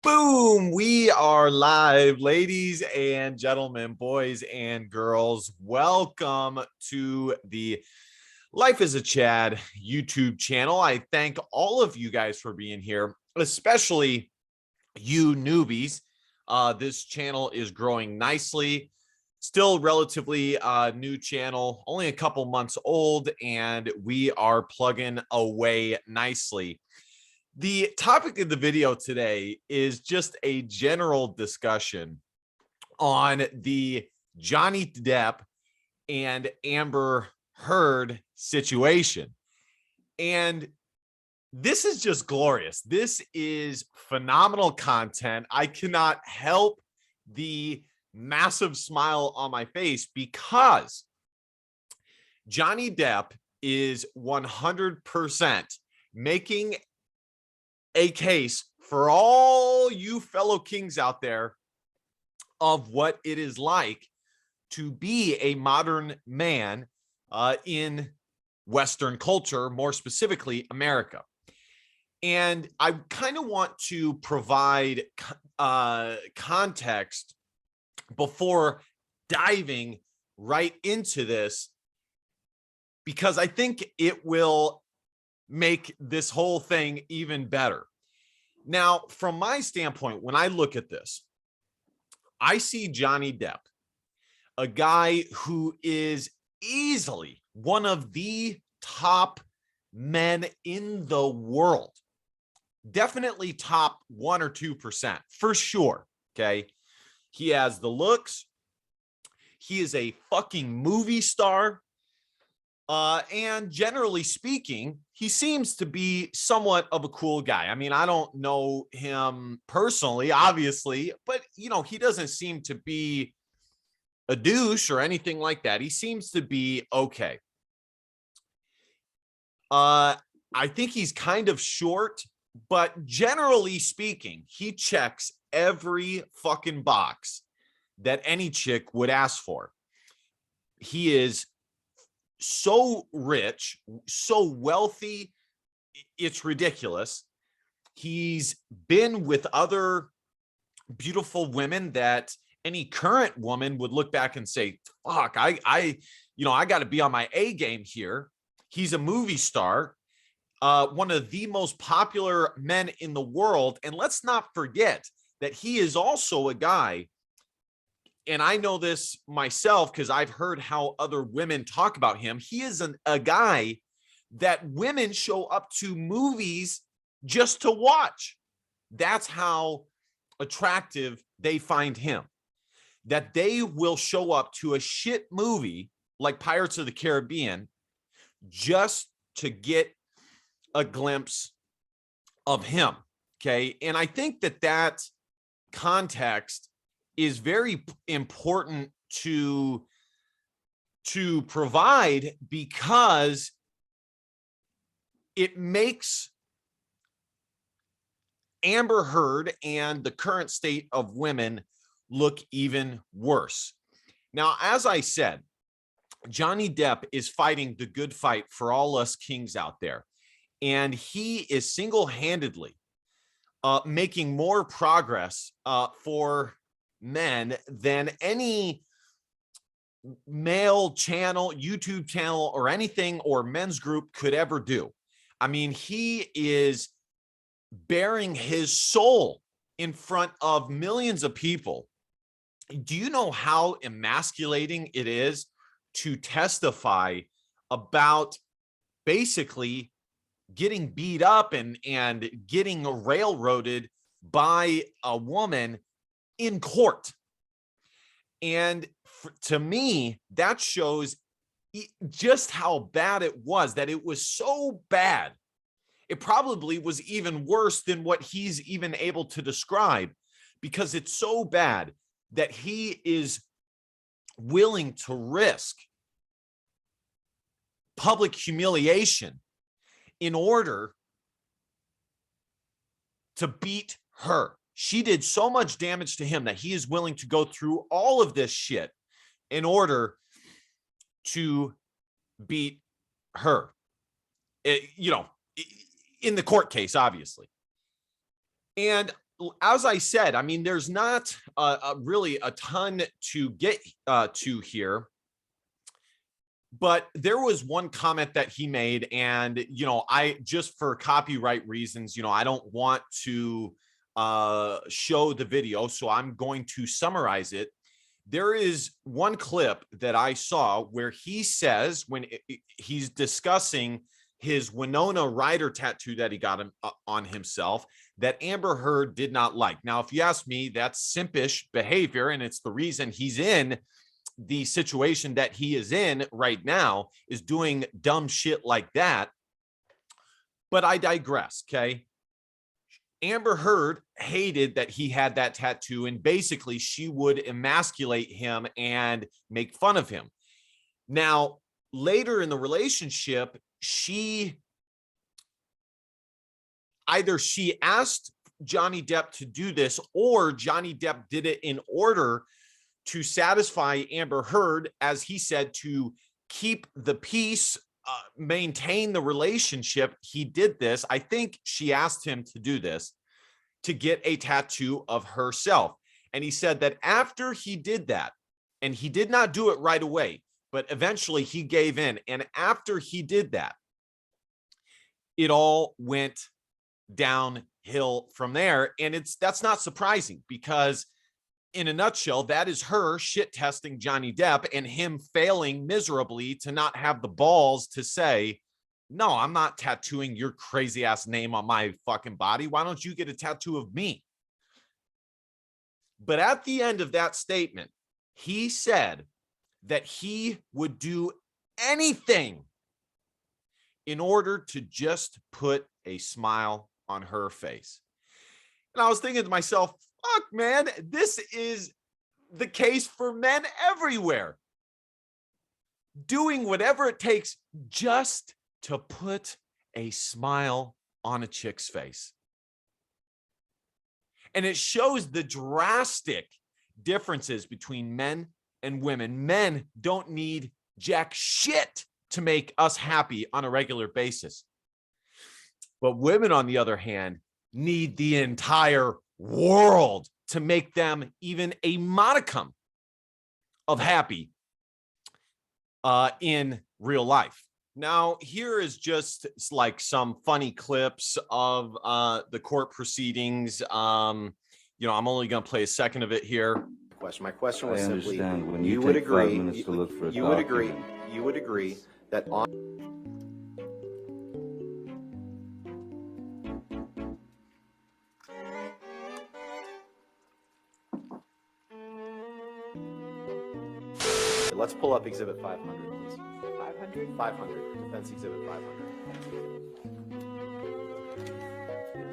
Boom! We are live, ladies and gentlemen, boys and girls. Welcome to the Life is a Chad YouTube channel. I thank all of you guys for being here, especially you newbies. This channel is growing nicely. Still relatively new channel, only a couple months old, and we are plugging away nicely. The topic of the video today is just a general discussion on the Johnny Depp and Amber Heard situation. And this is just glorious. This is phenomenal content. I cannot help the massive smile on my face because Johnny Depp is 100% making a case for all you fellow kings out there of what it is like to be a modern man in Western culture, more specifically America. And I kind of want to provide context before diving right into this, because I think it will make this whole thing even better. Now, from my standpoint, when I look at this, I see Johnny Depp, a guy who is easily one of the top men in the world. Definitely top 1 or 2% for sure. Okay. He has the looks. He is a fucking movie star. And generally speaking, he seems to be somewhat of a cool guy. I mean, I don't know him personally, obviously, but he doesn't seem to be a douche or anything like that. He seems to be okay. I think he's kind of short, but generally speaking, he checks every fucking box that any chick would ask for. He is so rich, so wealthy, it's ridiculous. He's been with other beautiful women that any current woman would look back and say, fuck, I got to be on my A game here. He's a movie star, one of the most popular men in the world. And let's not forget that he is also a guy, and I know this myself because I've heard how other women talk about him. He is a guy that women show up to movies just to watch. That's how attractive they find him, that they will show up to a shit movie like Pirates of the Caribbean just to get a glimpse of him. Okay. And I think that context is very important to provide, because it makes Amber Heard and the current state of women look even worse. Now, as I said, Johnny Depp is fighting the good fight for all us kings out there, and he is single-handedly making more progress for men than any male channel, YouTube channel, or anything, or men's group could ever do. I mean, he is bearing his soul in front of millions of people. Do you know how emasculating it is to testify about basically getting beat up and getting railroaded by a woman in court? And to me, that shows just how bad it was, that it was so bad. It probably was even worse than what he's even able to describe, because it's so bad that he is willing to risk public humiliation in order to beat her. She did so much damage to him that he is willing to go through all of this shit in order to beat her. In the court case, obviously. And as I said, I mean, there's not really a ton to get to here. But there was one comment that he made, and, you know, I just for copyright reasons, you know, I don't want to show the video, so I'm going to summarize it. There is one clip that I saw where he says, when he's discussing his Winona Ryder tattoo that he got on himself, that Amber Heard did not like. Now, if you ask me, that's simpish behavior, and it's the reason he's in the situation that he is in right now, is doing dumb shit like that. But I digress, okay? Amber Heard hated that he had that tattoo, and basically she would emasculate him and make fun of him. Now, later in the relationship, either she asked Johnny Depp to do this, or Johnny Depp did it in order to satisfy Amber Heard, as he said, to keep the peace, maintain the relationship. He did this. I think she asked him to do this, to get a tattoo of herself. And he said that after he did that, and he did not do it right away, but eventually he gave in. And after he did that, it all went downhill from there. And that's not surprising, because in a nutshell, that is her shit testing Johnny Depp and him failing miserably to not have the balls to say, no, I'm not tattooing your crazy ass name on my fucking body. Why don't you get a tattoo of me? But at the end of that statement, he said that he would do anything in order to just put a smile on her face. And I was thinking to myself, fuck, man, this is the case for men everywhere. Doing whatever it takes just to put a smile on a chick's face. And it shows the drastic differences between men and women. Men don't need jack shit to make us happy on a regular basis. But women, on the other hand, need the entire world to make them even a modicum of happy in real life. Now, here is just like some funny clips of the court proceedings. You know, I'm only going to play a second of it here. My question was simply, when you would agree, you would agree that on Let's pull up Exhibit 500, please. 500? 500. Defense Exhibit 500.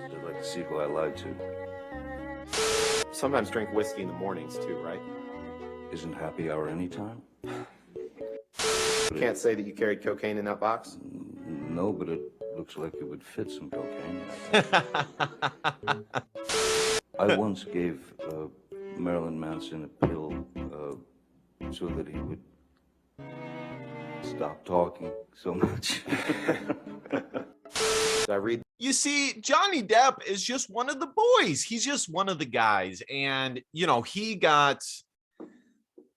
I'd like to see who I lied to. Sometimes drink whiskey in the mornings, too, right? Isn't happy hour anytime? You can't say that you carried cocaine in that box? No, but it looks like it would fit some cocaine. I once gave Marilyn Manson a pill so that he would stop talking so much. Did I read? You see, Johnny Depp is just one of the boys. He's just one of the guys. And, you know, he got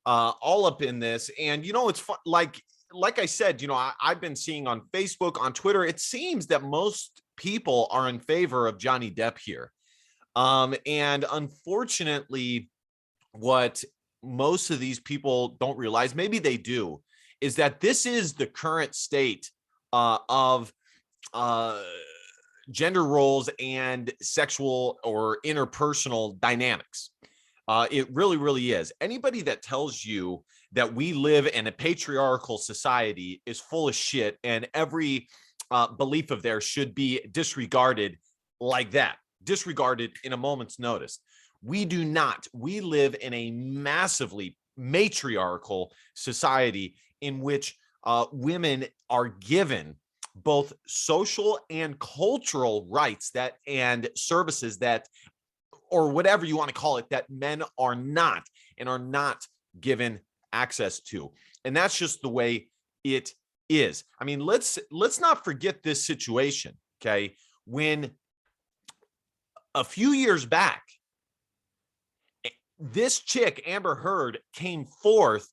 all up in this. And, you know, it's fun. Like I said, you know, I've been seeing on Facebook, on Twitter, it seems that most people are in favor of Johnny Depp here. And unfortunately, what most of these people don't realize, maybe they do, is that this is the current state of gender roles and sexual or interpersonal dynamics. It really, really is. Anybody that tells you that we live in a patriarchal society is full of shit, and every belief of theirs should be disregarded like that, disregarded in a moment's notice. We do not. We live in a massively matriarchal society in which women are given both social and cultural rights that and services that, or whatever you want to call it, that men are not and are not given access to. And that's just the way it is. I mean, let's not forget this situation, okay? When a few years back, this chick, Amber Heard, came forth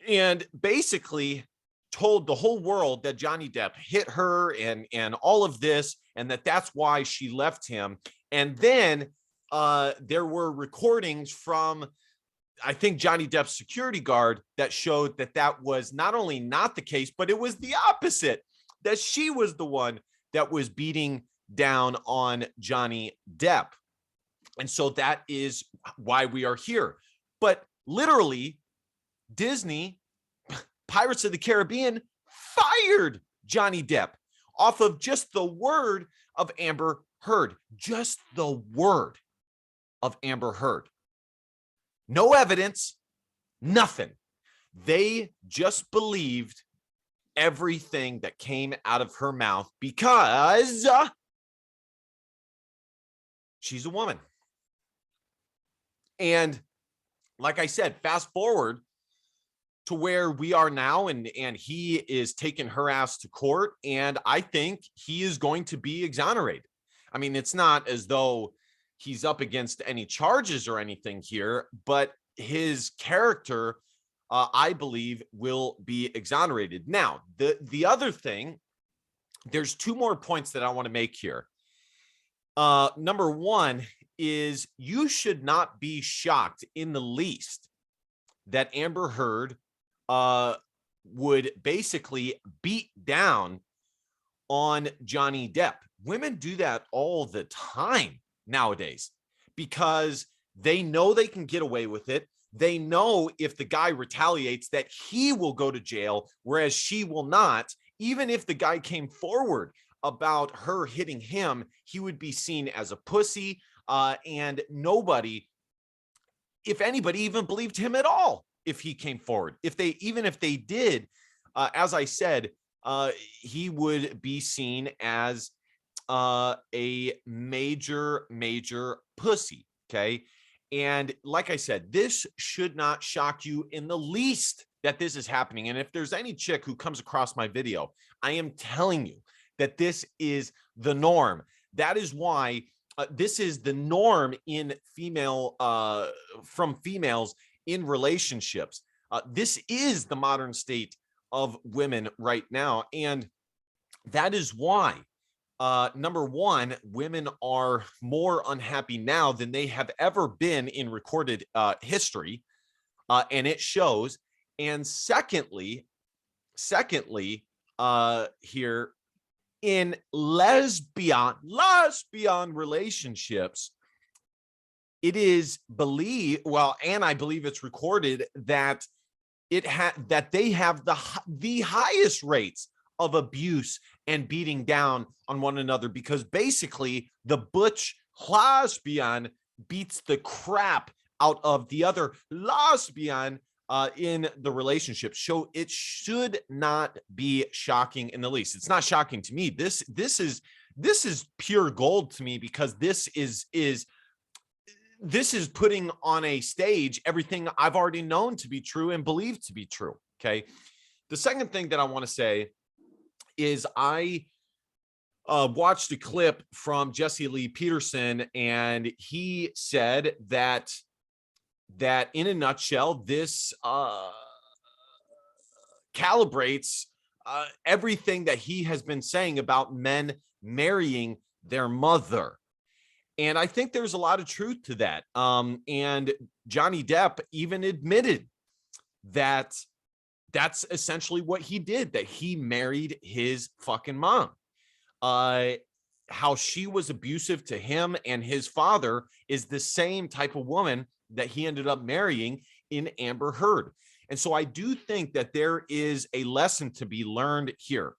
and basically told the whole world that Johnny Depp hit her and all of this, and that's why she left him. And then there were recordings from, I think, Johnny Depp's security guard that showed that was not only not the case, but it was the opposite, that she was the one that was beating down on Johnny Depp. And so that is why we are here. But literally, Disney, Pirates of the Caribbean, fired Johnny Depp off of just the word of Amber Heard. Just the word of Amber Heard. No evidence, nothing. They just believed everything that came out of her mouth because she's a woman. And like I said, fast forward to where we are now, and he is taking her ass to court, and I think he is going to be exonerated. I mean, it's not as though he's up against any charges or anything here, but his character, I believe, will be exonerated. Now, the other thing, there's two more points that I want to make here. Number one is you should not be shocked in the least that Amber Heard would basically beat down on Johnny Depp. Women do that all the time nowadays because they know they can get away with it. They know if the guy retaliates that he will go to jail, whereas she will not. Even if the guy came forward about her hitting him, he would be seen as a pussy, and nobody, if anybody, even believed him at all if he came forward. Even if they did, as I said, he would be seen as a major pussy. Okay. And like I said, this should not shock you in the least that this is happening. And if there's any chick who comes across my video, I am telling you that this is the norm. That is why this is the norm in from females in relationships. This is the modern state of women right now. And that is why, number one, women are more unhappy now than they have ever been in recorded history. And it shows. And secondly, here in lesbian relationships, it is believed, and I believe it's recorded that they have the highest rates of abuse and beating down on one another, because basically the butch lesbian beats the crap out of the other lesbian in the relationship. So it should not be shocking in the least. It's not shocking to me. This is pure gold to me, because this is putting on a stage everything I've already known to be true and believed to be true. Okay. The second thing that I want to say is I watched a clip from Jesse Lee Peterson, and he said that in a nutshell, this calibrates everything that he has been saying about men marrying their mother. And I think there's a lot of truth to that. And Johnny Depp even admitted that that's essentially what he did, that he married his fucking mom. How she was abusive to him and his father is the same type of woman that he ended up marrying in Amber Heard. And so I do think that there is a lesson to be learned here.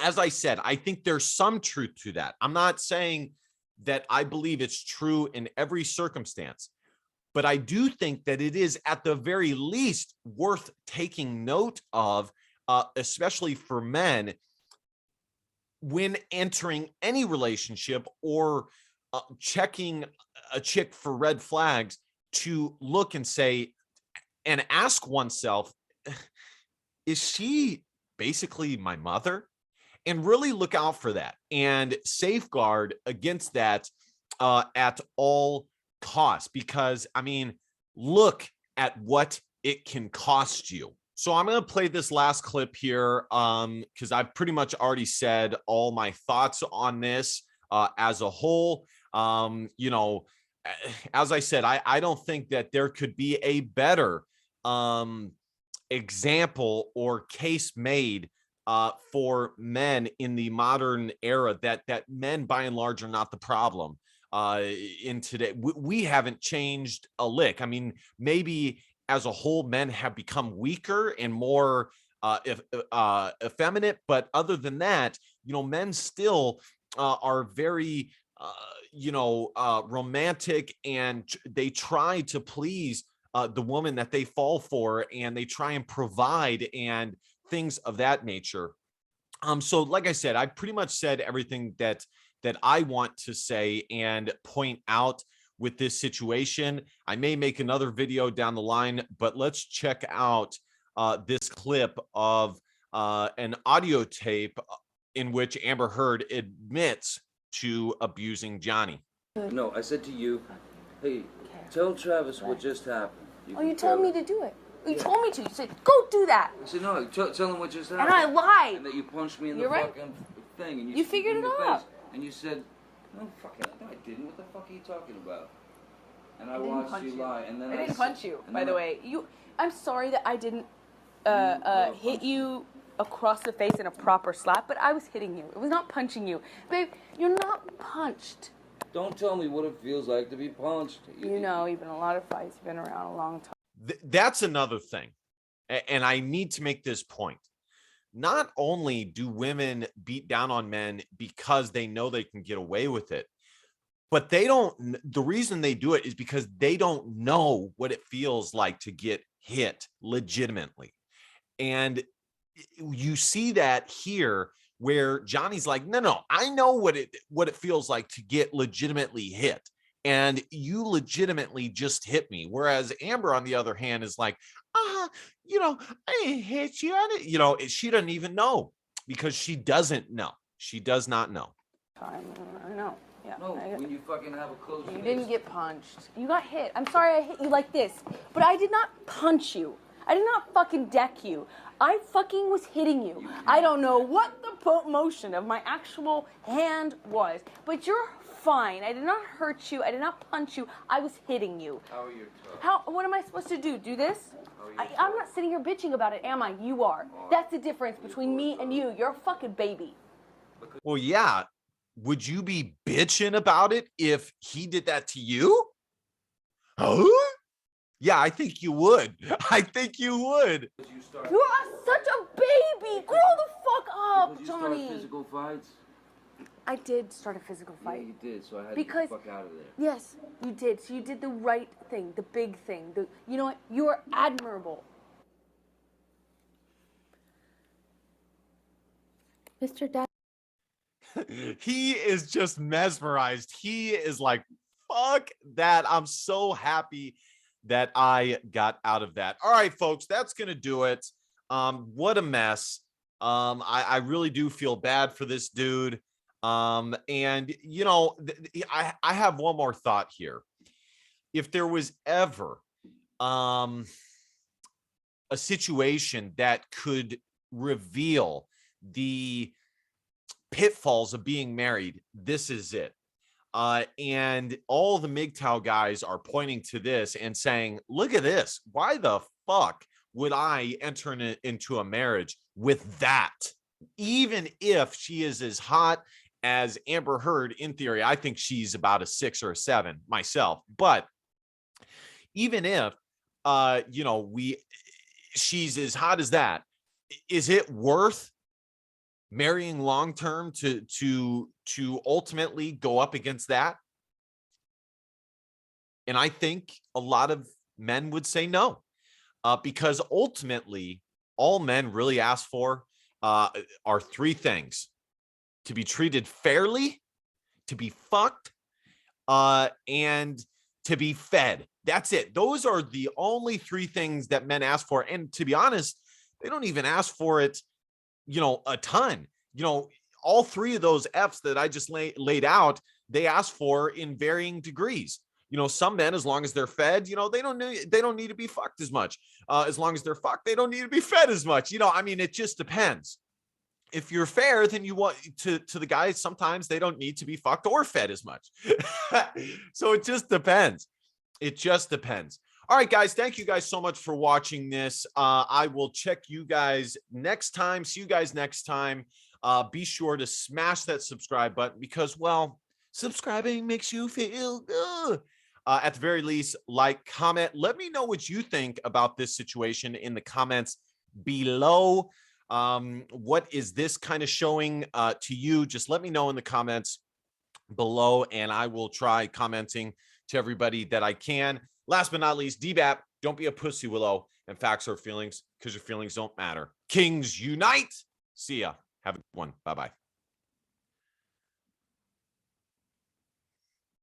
As I said, I think there's some truth to that. I'm not saying that I believe it's true in every circumstance, but I do think that it is at the very least worth taking note of, especially for men, when entering any relationship or checking a chick for red flags, to look and say and ask oneself, is she basically my mother? And really look out for that and safeguard against that at all costs, because I mean, look at what it can cost you. So I'm going to play this last clip here because I've pretty much already said all my thoughts on this as a whole. You know, as I said, I don't think that there could be a better example or case made for men in the modern era, that men by and large are not the problem in today. We haven't changed a lick. I mean, maybe as a whole, men have become weaker and more effeminate, but other than that, you know, men still are very romantic, and they try to please the woman that they fall for, and they try and provide and things of that nature. So like I said, I pretty much said everything that I want to say and point out with this situation. I may make another video down the line, but let's check out this clip of an audio tape in which Amber Heard admits to abusing Johnny. No, I said to you, hey, tell Travis what just happened. You told me to do it. You told me to. You said, go do that. I said, no, tell him what just happened. And I lied. And that you punched me in the You're right. fucking thing. And You figured it out. And you said, no, I didn't. What the fuck are you talking about? And I didn't watched punch you lie. And then I didn't punch you, by the way. I'm sorry that I didn't hit you across the face in a proper slap, but I was hitting you. It was not punching you. Babe, you're not punched. Don't tell me what it feels like to be punched. You know, you've been in a lot of fights. You've been around a long time. That's another thing. And I need to make this point. Not only do women beat down on men because they know they can get away with it, but the reason they do it is because they don't know what it feels like to get hit legitimately. And you see that here, where Johnny's like, no, I know what it feels like to get legitimately hit. And you legitimately just hit me. Whereas Amber, on the other hand, is like, I didn't hit you. She doesn't even know, because she doesn't know. She does not know. I know. Yeah. No, when you fucking have a close You didn't get punched. You got hit. I'm sorry I hit you like this, but I did not punch you. I did not fucking deck you. I fucking was hitting you. I don't know what the motion of my actual hand was, but you're fine. I did not hurt you. I did not punch you. I was hitting you. How are your toes? What am I supposed to do? Do this? I'm not sitting here bitching about it, am I? You are. That's the difference between me and you. You're a fucking baby. Well, yeah. Would you be bitching about it if he did that to you? Huh? Yeah, I think you would. I think you would. You are such a baby. Grow the fuck up, Did you Johnny. start physical fights? I did start a physical fight. Yeah, you did, so I had to Because- get the fuck out of there. Yes, you did. So you did the right thing, the big thing. You know what? You are admirable. Mr. Dad. He is just mesmerized. He is like, fuck that. I'm so happy that I got out of that. All right, folks, that's going to do it. What a mess. I really do feel bad for this dude. And I have one more thought here. If there was ever a situation that could reveal the pitfalls of being married, this is it. And all the MGTOW guys are pointing to this and saying, look at this. Why the fuck would I enter into a marriage with that? Even if she is as hot as Amber Heard, in theory, I think she's about a 6 or a 7 myself. But even if, she's as hot as that, is it worth marrying long-term to ultimately go up against that? And I think a lot of men would say no, because ultimately all men really ask for are 3 things: to be treated fairly, to be fucked, and to be fed. That's it. Those are the only 3 things that men ask for. And to be honest, they don't even ask for it, a ton. All 3 of those F's that I just laid out, they ask for in varying degrees. You know, some men, as long as they're fed, you know, they don't need to be fucked as much. As long as they're fucked, they don't need to be fed as much. You know, I mean, it just depends. If you're fair, then you want to the guys, sometimes they don't need to be fucked or fed as much. So it just depends. It just depends. All right, guys, thank you guys so much for watching this. I will check you guys next time. See you guys next time. Be sure to smash that subscribe button because, well, subscribing makes you feel good. At the very least, like, comment. Let me know what you think about this situation in the comments below. What is this kind of showing to you? Just let me know in the comments below, and I will try commenting to everybody that I can. Last but not least, DBAP, don't be a pussy, Willow, and facts are feelings because your feelings don't matter. Kings unite. See ya. Have a good one. Bye-bye.